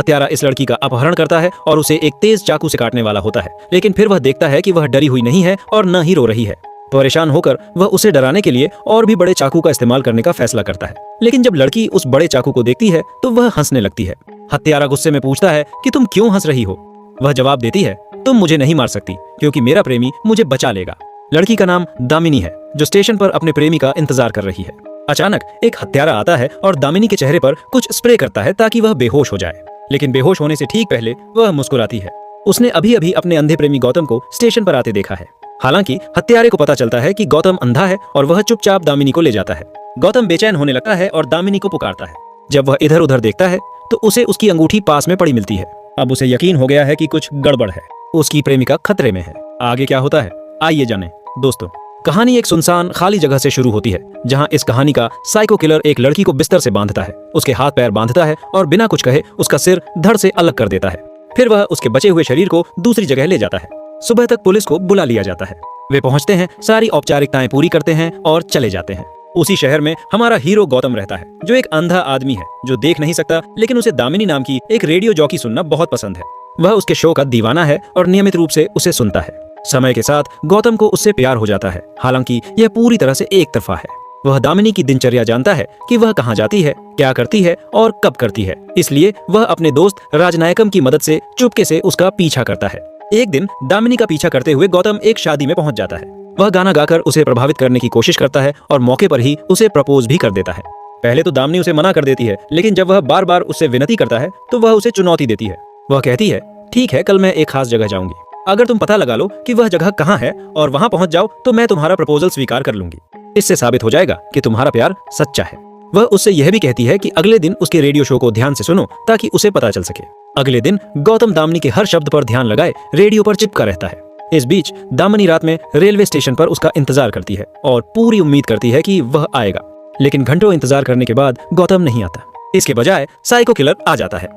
हत्यारा इस लड़की का अपहरण करता है और उसे एक तेज चाकू से काटने वाला होता है, लेकिन फिर वह देखता है कि वह डरी हुई नहीं है और न ही रो रही है। परेशान होकर वह उसे डराने के लिए और भी बड़े चाकू का इस्तेमाल करने का फैसला करता है, लेकिन जब लड़की उस बड़े चाकू को देखती है तो वह हंसने लगती है। हत्यारा गुस्से में पूछता है कि तुम क्यों हंस रही हो? वह जवाब देती है, तुम मुझे नहीं मार सकती क्योंकि मेरा प्रेमी मुझे बचा लेगा। लड़की का नाम दामिनी है, जो स्टेशन पर अपने प्रेमी का इंतजार कर रही है। अचानक एक हत्यारा आता है और दामिनी के चेहरे पर कुछ स्प्रे करता है ताकि वह बेहोश हो जाए, लेकिन बेहोश होने से ठीक पहले वह मुस्कुराती है। उसने अभी अभी अपने अंधे प्रेमी गौतम को स्टेशन पर आते देखा है। हालांकि हत्यारे को पता चलता है कि गौतम अंधा है और वह चुपचाप दामिनी को ले जाता है। गौतम बेचैन होने लगता है और दामिनी को पुकारता है। जब वह इधर उधर देखता है तो उसे उसकी अंगूठी पास में पड़ी मिलती है। अब उसे यकीन हो गया है कि कुछ गड़बड़ है, उसकी प्रेमिका खतरे में है। आगे क्या होता है, आइए जाने। दोस्तों, कहानी एक सुनसान खाली जगह से शुरू होती है, जहां इस कहानी का साइको किलर एक लड़की को बिस्तर से बांधता है, उसके हाथ पैर बांधता है और बिना कुछ कहे उसका सिर धड़ से अलग कर देता है। फिर वह उसके बचे हुए शरीर को दूसरी जगह ले जाता है। सुबह तक पुलिस को बुला लिया जाता है। वे पहुंचते हैं, सारी औपचारिकताएं पूरी करते हैं और चले जाते हैं। उसी शहर में हमारा हीरो गौतम रहता है, जो एक अंधा आदमी है जो देख नहीं सकता, लेकिन उसे दामिनी नाम की एक रेडियो जॉकी सुनना बहुत पसंद है। वह उसके शो का दीवाना है और नियमित रूप से उसे सुनता है। समय के साथ गौतम को उससे प्यार हो जाता है, हालांकि यह पूरी तरह से एक तरफा है। वह दामिनी की दिनचर्या जानता है कि वह कहाँ जाती है, क्या करती है और कब करती है, इसलिए वह अपने दोस्त राजनायकम की मदद से चुपके से उसका पीछा करता है। एक दिन दामिनी का पीछा करते हुए गौतम एक शादी में पहुंच जाता है। वह गाना गाकर उसे प्रभावित करने की कोशिश करता है और मौके पर ही उसे प्रपोज भी कर देता है। पहले तो दामिनी उसे मना कर देती है, लेकिन जब वह बार बार उससे विनती करता है तो वह उसे चुनौती देती है। वह कहती है, ठीक है, कल मैं एक खास जगह जाऊंगी, अगर तुम पता लगा लो कि वह जगह कहाँ है और वहां पहुंच जाओ तो मैं तुम्हारा प्रपोजल स्वीकार कर लूंगी। इससे साबित हो जाएगा कि तुम्हारा प्यार सच्चा है। वह उससे यह भी कहती है कि अगले दिन उसके रेडियो शो को ध्यान से सुनो ताकि उसे पता चल सके। अगले दिन गौतम दामिनी के हर शब्द पर ध्यान लगाए रेडियो पर चिपका रहता है। इस बीच दामिनी रात में रेलवे स्टेशन पर उसका इंतजार करती है और पूरी उम्मीद करती है कि वह आएगा, लेकिन घंटों इंतजार करने के बाद गौतम नहीं आता। इसके बजाय साइको किलर आ जाता है।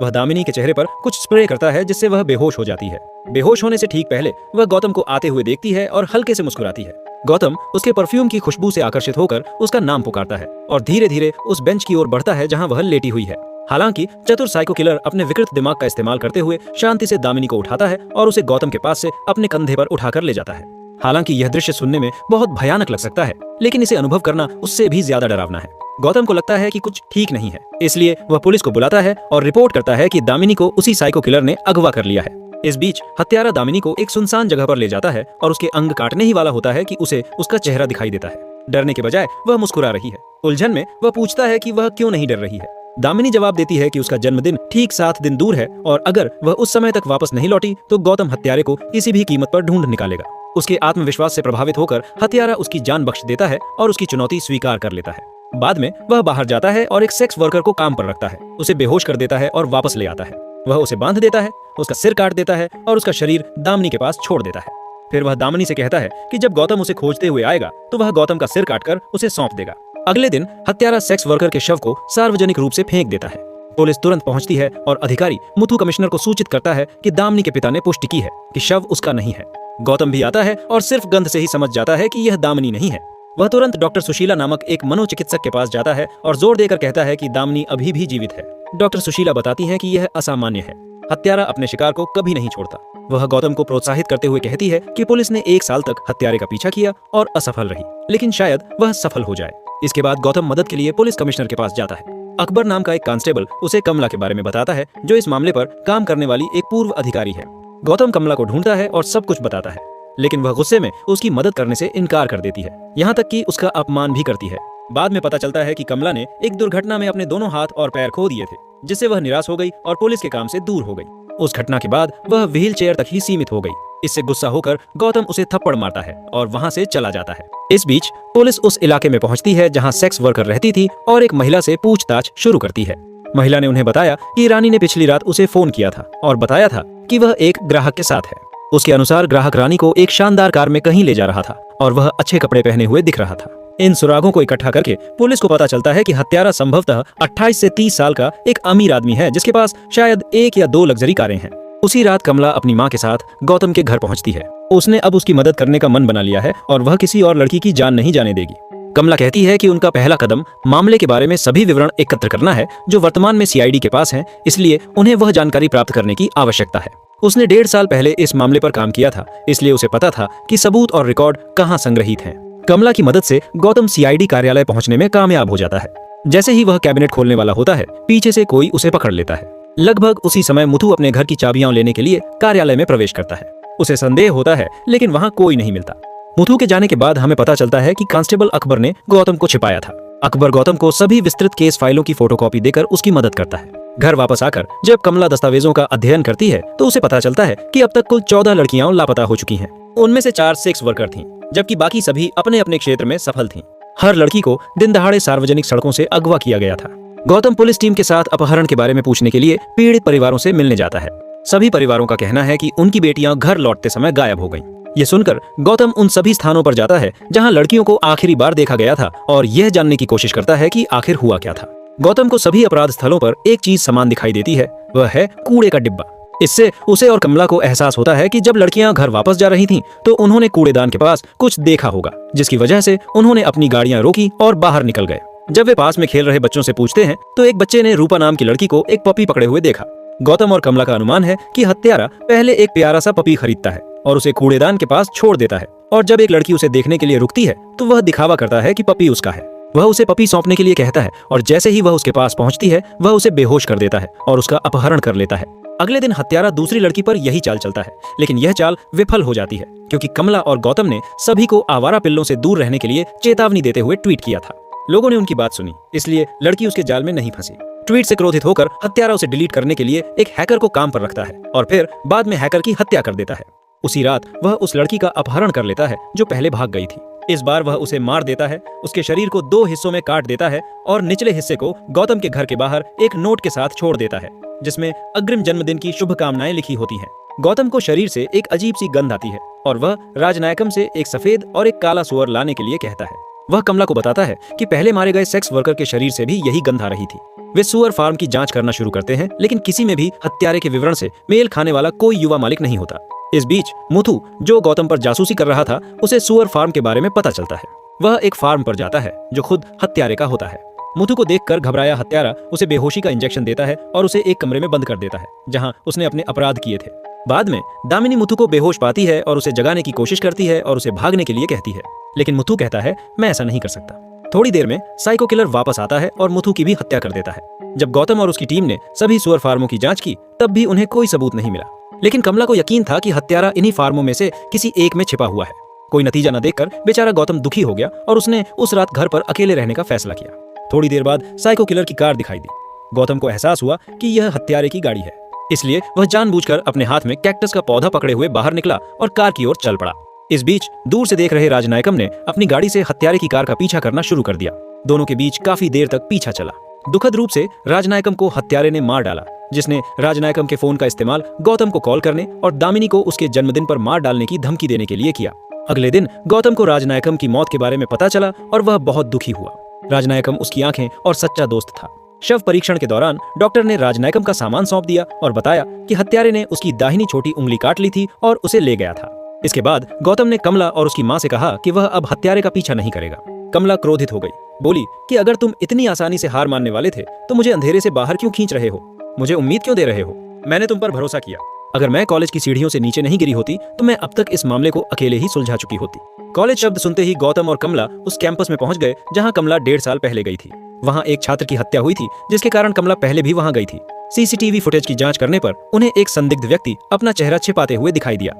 वह दामिनी के चेहरे पर कुछ स्प्रे करता है जिससे वह बेहोश हो जाती है। बेहोश होने से ठीक पहले वह गौतम को आते हुए देखती है और हल्के से मुस्कुराती है। गौतम उसके परफ्यूम की खुशबू से आकर्षित होकर उसका नाम पुकारता है और धीरे धीरे उस बेंच की ओर बढ़ता है जहां वह लेटी हुई है। हालांकि चतुर साइको किलर अपने विकृत दिमाग का इस्तेमाल करते हुए शांति से दामिनी को उठाता है और उसे गौतम के पास से अपने कंधे पर उठाकर ले जाता है। हालांकि यह दृश्य सुनने में बहुत भयानक लग सकता है, लेकिन इसे अनुभव करना उससे भी ज्यादा डरावना है। गौतम को लगता है कि कुछ ठीक नहीं है, इसलिए वह पुलिस को बुलाता है और रिपोर्ट करता है कि दामिनी को उसी साइको किलर ने अगवा कर लिया है। इस बीच हत्यारा दामिनी को एक सुनसान जगह पर ले जाता है और उसके अंग काटने ही वाला होता है कि उसे उसका चेहरा दिखाई देता है। डरने के बजाय वह मुस्कुरा रही है। उलझन में वह पूछता है कि वह क्यों नहीं डर रही है। दामिनी जवाब देती है कि उसका जन्मदिन ठीक 7 दिन दूर है और अगर वह उस समय तक वापस नहीं लौटी तो गौतम हत्यारे को किसी भी कीमत पर ढूंढ निकालेगा। उसके आत्मविश्वास से प्रभावित होकर हत्यारा उसकी जान बख्श देता है और उसकी चुनौती स्वीकार कर लेता है। बाद में वह बाहर जाता है और एक सेक्स वर्कर को काम पर रखता है, उसे बेहोश कर देता है और वापस ले आता है। वह उसे बांध देता है, उसका सिर काट देता है और उसका शरीर दामिनी के पास छोड़ देता है। फिर वह दामिनी से कहता है कि जब गौतम उसे खोजते हुए आएगा तो वह गौतम का सिर काटकर उसे सौंप देगा। अगले दिन हत्यारा सेक्स वर्कर के शव को सार्वजनिक रूप से फेंक देता है। पुलिस तुरंत पहुंचती है और अधिकारी मुथु कमिश्नर को सूचित करता है कि दामिनी के पिता ने पुष्टि की है कि शव उसका नहीं है। गौतम भी आता है और सिर्फ गंध से ही समझ जाता है कि यह दामिनी नहीं है। वह तुरंत डॉक्टर सुशीला नामक एक मनोचिकित्सक के पास जाता है और जोर देकर कहता है कि दामिनी अभी भी जीवित है। डॉक्टर सुशीला बताती हैं कि यह असामान्य है। हत्यारा अपने शिकार को कभी नहीं छोड़ता। वह गौतम को प्रोत्साहित करते हुए कहती है कि पुलिस ने 1 साल तक हत्यारे का पीछा किया और असफल रही, लेकिन शायद वह सफल हो जाए। इसके बाद गौतम मदद के लिए पुलिस कमिश्नर के पास जाता है। अकबर नाम का एक कांस्टेबल उसे कमला के बारे में बताता है, जो इस मामले पर काम करने वाली एक पूर्व अधिकारी है। गौतम कमला को ढूंढता है और सब कुछ बताता है, लेकिन वह गुस्से में उसकी मदद करने से इनकार कर देती है, यहाँ तक कि उसका अपमान भी करती है। बाद में पता चलता है कि कमला ने एक दुर्घटना में अपने दोनों हाथ और पैर खो दिए थे, जिससे वह निराश हो गई और पुलिस के काम से दूर हो गई। उस घटना के बाद वह व्हील चेयर तक ही सीमित हो गई। इससे गुस्सा होकर गौतम उसे थप्पड़ मारता है और वहाँ से चला जाता है। इस बीच पुलिस उस इलाके में पहुँचती है जहाँ सेक्स वर्कर रहती थी और एक महिला से पूछताछ शुरू करती है। महिला ने उन्हें बताया कि रानी ने पिछली रात उसे फोन किया था और बताया था कि वह एक ग्राहक के साथ है। उसके अनुसार ग्राहक रानी को एक शानदार कार में कहीं ले जा रहा था और वह अच्छे कपड़े पहने हुए दिख रहा था। इन सुरागों को इकट्ठा करके पुलिस को पता चलता है कि हत्यारा संभवतः 28 से 30 साल का एक अमीर आदमी है, जिसके पास शायद 1 या 2 लग्जरी कारें हैं। उसी रात कमला अपनी माँ के साथ गौतम के घर पहुंचती है। उसने अब उसकी मदद करने का मन बना लिया है और वह किसी और लड़की की जान नहीं जाने देगी। कमला कहती है कि उनका पहला कदम मामले के बारे में सभी विवरण एकत्र करना है जो वर्तमान में सीआईडी के पास हैं, इसलिए उन्हें वह जानकारी प्राप्त करने की आवश्यकता है। उसने 1.5 साल पहले इस मामले पर काम किया था, इसलिए उसे पता था कि सबूत और रिकॉर्ड कहाँ संग्रहित हैं। कमला की मदद से गौतम सीआईडी कार्यालय पहुंचने में कामयाब हो जाता है। जैसे ही वह कैबिनेट खोलने वाला होता है, पीछे से कोई उसे पकड़ लेता है। लगभग उसी समय मुथु अपने घर की चाबियां लेने के लिए कार्यालय में प्रवेश करता है। उसे संदेह होता है, लेकिन वहां कोई नहीं मिलता। मुथु के जाने के बाद हमें पता चलता है कि कांस्टेबल अकबर ने गौतम को छिपाया था। अकबर गौतम को सभी विस्तृत केस फाइलों की फोटोकॉपी देकर उसकी मदद करता है। घर वापस आकर जब कमला दस्तावेजों का अध्ययन करती है तो उसे पता चलता है कि अब तक कुल 14 लड़कियां लापता हो चुकी हैं। उनमें से 4 सेक्स वर्कर थीं, जबकि बाकी सभी अपने अपने क्षेत्र में सफल थीं। हर लड़की को दिन दहाड़े सार्वजनिक सड़कों से अगवा किया गया था। गौतम पुलिस टीम के साथ अपहरण के बारे में पूछने के लिए पीड़ित परिवारों से मिलने जाता है। सभी परिवारों का कहना है कि उनकी बेटियां घर लौटते समय गायब हो गईं। ये सुनकर गौतम उन सभी स्थानों पर जाता है जहां लड़कियों को आखिरी बार देखा गया था और यह जानने की कोशिश करता है कि आखिर हुआ क्या था। गौतम को सभी अपराध स्थलों पर एक चीज समान दिखाई देती है, वह है कूड़े का डिब्बा। इससे उसे और कमला को एहसास होता है कि जब लड़कियां घर वापस जा रही थीं, तो उन्होंने कूड़ेदान के पास कुछ देखा होगा, जिसकी वजह से उन्होंने अपनी गाड़ियां रोकी और बाहर निकल गए। जब वे पास में खेल रहे बच्चों से पूछते हैं तो एक बच्चे ने रूपा नाम की लड़की को एक पपी पकड़े हुए देखा। गौतम और कमला का अनुमान है कि हत्यारा पहले एक प्यारा सा पपी खरीदता है और उसे कूड़ेदान के पास छोड़ देता है, और जब एक लड़की उसे देखने के लिए रुकती है तो वह दिखावा करता है कि पपी उसका है। वह उसे पपी सौंपने के लिए कहता है और जैसे ही वह उसके पास पहुंचती है वह उसे बेहोश कर देता है और उसका अपहरण कर लेता है। अगले दिन हत्यारा दूसरी लड़की पर यही चाल चलता है, लेकिन यह चाल विफल हो जाती है क्योंकि कमला और गौतम ने सभी को आवारा पिल्लों से दूर रहने के लिए चेतावनी देते हुए ट्वीट किया था। लोगों ने उनकी बात सुनी, इसलिए लड़की उसके जाल में नहीं फंसी। ट्वीट से क्रोधित होकर हत्यारा उसे डिलीट करने के लिए एक हैकर को काम पर रखता है और फिर बाद में हैकर की हत्या कर देता है। उसी रात वह उस लड़की का अपहरण कर लेता है जो पहले भाग गई थी। इस बार वह उसे मार देता है, उसके शरीर को 2 हिस्सों में काट देता है और निचले हिस्से को गौतम के घर के बाहर एक नोट के साथ छोड़ देता है जिसमें अग्रिम जन्मदिन की शुभकामनाएं लिखी होती हैं। गौतम को शरीर से एक अजीब सी गंध आती है और वह राजनायकम से एक सफेद और एक काला सुअर लाने के लिए कहता है। वह कमला को बताता है कि पहले मारे गए सेक्स वर्कर के शरीर से भी यही गंध आ रही थी। वे सुअर फार्म की जांच करना शुरू करते हैं, लेकिन किसी में भी हत्यारे के विवरण से मेल खाने वाला कोई युवा मालिक नहीं होता। इस बीच मुथु, जो गौतम पर जासूसी कर रहा था, उसे सुअर फार्म के बारे में पता चलता है। वह एक फार्म पर जाता है जो खुद हत्यारे का होता है। मुथु को देखकर घबराया हत्यारा उसे बेहोशी का इंजेक्शन देता है और उसे एक कमरे में बंद कर देता है जहां उसने अपने अपराध किए थे। बाद में दामिनी मुथु को बेहोश पाती है और उसे जगाने की कोशिश करती है और उसे भागने के लिए कहती है, लेकिन मुथु कहता है, मैं ऐसा नहीं कर सकता। थोड़ी देर में साइको किलर वापस आता है और मुथु की भी हत्या कर देता है। जब गौतम और उसकी टीम ने सभी सुअर फार्मों की जांच की, तब भी उन्हें कोई सबूत नहीं मिला, लेकिन कमला को यकीन था कि हत्यारा इन्हीं फार्मों में से किसी एक में छिपा हुआ है। कोई नतीजा न देखकर बेचारा गौतम दुखी हो गया और उसने उस रात घर पर अकेले रहने का फैसला किया। थोड़ी देर बाद साइको किलर की कार दिखाई दी। गौतम को एहसास हुआ कि यह हत्यारे की गाड़ी है, इसलिए वह जानबूझकर अपने हाथ में कैक्टस का पौधा पकड़े हुए बाहर निकला और कार की ओर चल पड़ा। इस बीच दूर से देख रहे राजनायकम ने अपनी गाड़ी से हत्यारे की कार का पीछा करना शुरू कर दिया। दोनों के बीच काफी देर तक पीछा चला। दुखद रूप से राजनायकम को हत्यारे ने मार डाला, जिसने राजनायकम के फोन का इस्तेमाल गौतम को कॉल करने और दामिनी को उसके जन्मदिन पर मार डालने की धमकी देने के लिए किया। अगले दिन गौतम को राजनायकम की मौत के बारे में पता चला और वह बहुत दुखी हुआ। राजनायकम उसकी आंखें और सच्चा दोस्त था। शव परीक्षण के दौरान डॉक्टर ने राजनायकम का सामान सौंप दिया और बताया कि हत्यारे ने उसकी दाहिनी छोटी उंगली काट ली थी और उसे ले गया था। इसके बाद गौतम ने कमला और उसकी माँ से कहा कि वह अब हत्यारे का पीछा नहीं करेगा। कमला क्रोधित हो गई, बोली कि अगर तुम इतनी आसानी से हार मानने वाले थे तो मुझे अंधेरे से बाहर क्यों खींच रहे हो? मुझे उम्मीद क्यों दे रहे हो? मैंने तुम पर भरोसा किया। अगर मैं कॉलेज की सीढ़ियों से नीचे नहीं गिरी होती तो मैं अब तक इस मामले को अकेले ही सुलझा चुकी होती। कॉलेज शब्द सुनते ही गौतम और कमला उस कैंपस में पहुंच गए जहां कमला 1.5 साल पहले गई थी। वहां एक छात्र की हत्या हुई थी, जिसके कारण कमला पहले भी वहां गई थी। सीसीटीवी फुटेज की जांच करने पर उन्हें एक संदिग्ध व्यक्ति अपना चेहरा छिपाते हुए दिखाई दिया।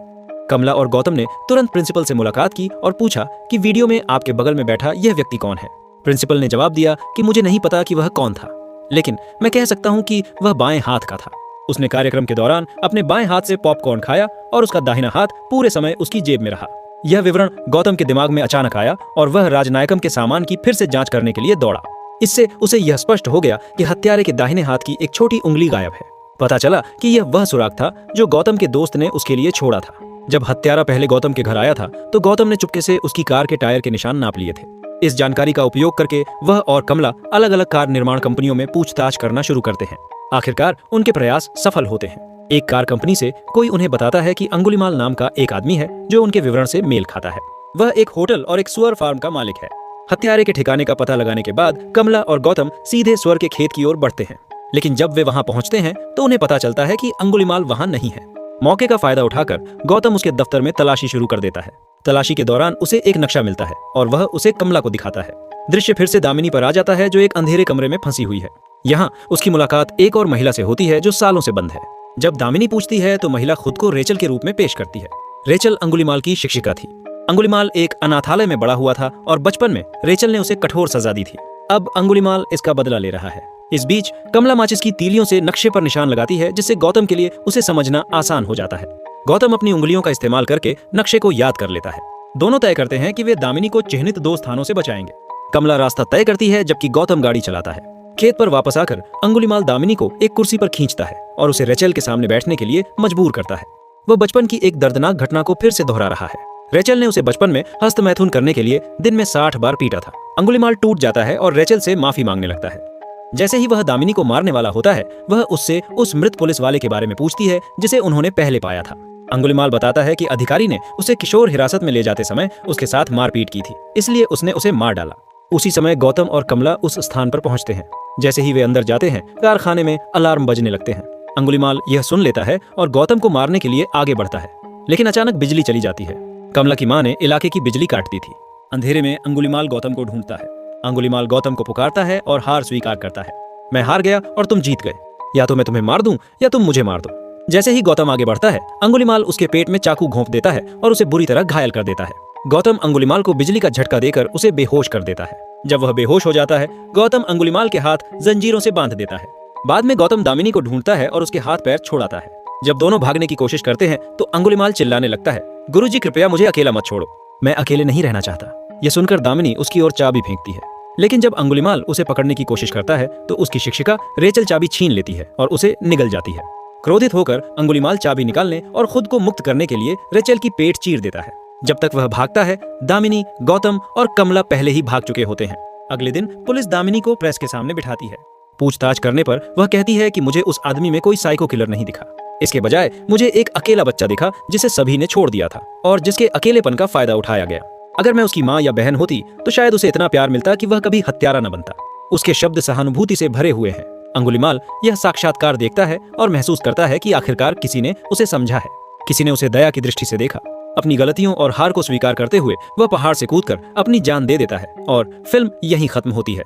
कमला और गौतम ने तुरंत प्रिंसिपल से मुलाकात की और पूछा कि वीडियो में आपके बगल में बैठा यह व्यक्ति कौन है। प्रिंसिपल ने जवाब दिया कि मुझे नहीं पता कि वह कौन था, लेकिन मैं कह सकता हूं कि वह बाएं हाथ का था। उसने कार्यक्रम के दौरान अपने बाएं हाथ से पॉपकॉर्न खाया और उसका दाहिना हाथ पूरे समय उसकी जेब में रहा। यह विवरण गौतम के दिमाग में अचानक आया और वह राजनायकम के सामान की फिर से जांच करने के लिए दौड़ा। इससे उसे यह स्पष्ट हो गया कि हत्यारे के दाहिने हाथ की एक छोटी उंगली गायब है। पता चला कि यह वह सुराग था जो गौतम के दोस्त ने उसके लिए छोड़ा था। जब हत्यारा पहले गौतम के घर आया था तो गौतम ने चुपके से उसकी कार के टायर के निशान नाप लिए थे। इस जानकारी का उपयोग करके वह और कमला अलग अलग कार निर्माण कंपनियों में पूछताछ करना शुरू करते हैं। आखिरकार उनके प्रयास सफल होते हैं। एक कार कंपनी से कोई उन्हें बताता है कि अंगुलीमाल नाम का एक आदमी है जो उनके विवरण से मेल खाता है। वह एक होटल और एक सुअर फार्म का मालिक है। हत्यारे के ठिकाने का पता लगाने के बाद कमला और गौतम सीधे स्वर के खेत की ओर बढ़ते हैं। लेकिन जब वे वहां पहुंचते हैं तो उन्हें पता चलता है कि अंगुलीमाल वहां नहीं है। मौके का फायदा उठाकर गौतम उसके दफ्तर में तलाशी शुरू कर देता है। तलाशी के दौरान उसे एक नक्शा मिलता है और वह उसे कमला को दिखाता है। दृश्य फिर से दामिनी पर आ जाता है, जो एक अंधेरे कमरे में फंसी हुई है। यहाँ उसकी मुलाकात एक और महिला से होती है जो सालों से बंद है। जब दामिनी पूछती है तो महिला खुद को रेचल के रूप में पेश करती है। रेचल अंगुलीमाल की शिक्षिका थी। अंगुलीमाल एक अनाथालय में बड़ा हुआ था और बचपन में रेचल ने उसे कठोर सजा दी थी। अब अंगुलीमाल इसका बदला ले रहा है। इस बीच कमला माचिस की तीलियों से नक्शे पर निशान लगाती है, जिससे गौतम के लिए उसे समझना आसान हो जाता है। गौतम अपनी उंगलियों का इस्तेमाल करके नक्शे को याद कर लेता है। दोनों तय करते हैं कि वे दामिनी को चिन्हित 2 स्थानों से बचाएंगे। कमला रास्ता तय करती है जबकि गौतम गाड़ी चलाता है। खेत पर वापस आकर अंगुलीमाल दामिनी को एक कुर्सी पर खींचता है और उसे रेचल के सामने बैठने के लिए मजबूर करता है। वह बचपन की एक दर्दनाक घटना को फिर से दोहरा रहा है। रेचल ने उसे बचपन में हस्तमैथुन करने के लिए दिन में 60 बार पीटा था। अंगुलीमाल टूट जाता है और रेचल से माफी मांगने लगता है। जैसे ही वह दामिनी को मारने वाला होता है, वह उससे उस मृत पुलिस वाले के बारे में पूछती है जिसे उन्होंने पहले पाया था। अंगुलीमाल बताता है कि अधिकारी ने उसे किशोर हिरासत में ले जाते समय उसके साथ मारपीट की थी, इसलिए उसने उसे मार डाला। उसी समय गौतम और कमला उस स्थान पर पहुंचते हैं। जैसे ही वे अंदर जाते हैं, कारखाने में अलार्म बजने लगते हैं। अंगुलीमाल यह सुन लेता है और गौतम को मारने के लिए आगे बढ़ता है, लेकिन अचानक बिजली चली जाती है। कमला की मां ने इलाके की बिजली काट दी थी। अंधेरे में अंगुलीमाल गौतम को ढूंढता है। अंगुलीमाल गौतम को पुकारता है और हार स्वीकार करता है। मैं हार गया और तुम जीत गए। या तो मैं तुम्हें मार दूं या तुम मुझे मार दो। जैसे ही गौतम आगे बढ़ता है, अंगुलीमाल उसके पेट में चाकू घोंप देता है और उसे बुरी तरह घायल कर देता है। गौतम अंगुलीमाल को बिजली का झटका देकर उसे बेहोश कर देता है। जब वह बेहोश हो जाता है, गौतम अंगुलीमाल के हाथ जंजीरों से बांध देता है। बाद में गौतम दामिनी को ढूंढता है और उसके हाथ पैर छोड़ाता है। जब दोनों भागने की कोशिश करते हैं तो अंगुलीमाल चिल्लाने लगता है, गुरुजी कृपया मुझे अकेला मत छोड़ो, मैं अकेले नहीं रहना चाहता। यह सुनकर दामिनी उसकी ओर चाबी फेंकती है, लेकिन जब अंगुलीमाल उसे पकड़ने की कोशिश करता है तो उसकी शिक्षिका रेचल चाबी छीन लेती है और उसे निगल जाती है। क्रोधित होकर अंगुलीमाल चाबी निकालने और खुद को मुक्त करने के लिए रेचल की पेट चीर देता है। जब तक वह भागता है, दामिनी, गौतम और कमला पहले ही भाग चुके होते हैं। अगले दिन पुलिस दामिनी को प्रेस के सामने बिठाती है। पूछताछ करने पर वह कहती है कि मुझे उस आदमी में कोई साइको किलर नहीं दिखा। इसके बजाय मुझे एक अकेला बच्चा दिखा जिसे सभी ने छोड़ दिया था और जिसके अकेलेपन का फायदा उठाया गया। अगर मैं उसकी माँ या बहन होती तो शायद उसे इतना प्यार मिलता कि वह कभी हत्यारा न बनता। उसके शब्द सहानुभूति से भरे हुए हैं। अंगुलीमाल यह साक्षात्कार देखता है और महसूस करता है कि आखिरकार किसी ने उसे समझा है, किसी ने उसे दया की दृष्टि से देखा। अपनी गलतियों और हार को स्वीकार करते हुए वह पहाड़ से कूदकर अपनी जान दे देता है और फिल्म यहीं खत्म होती है।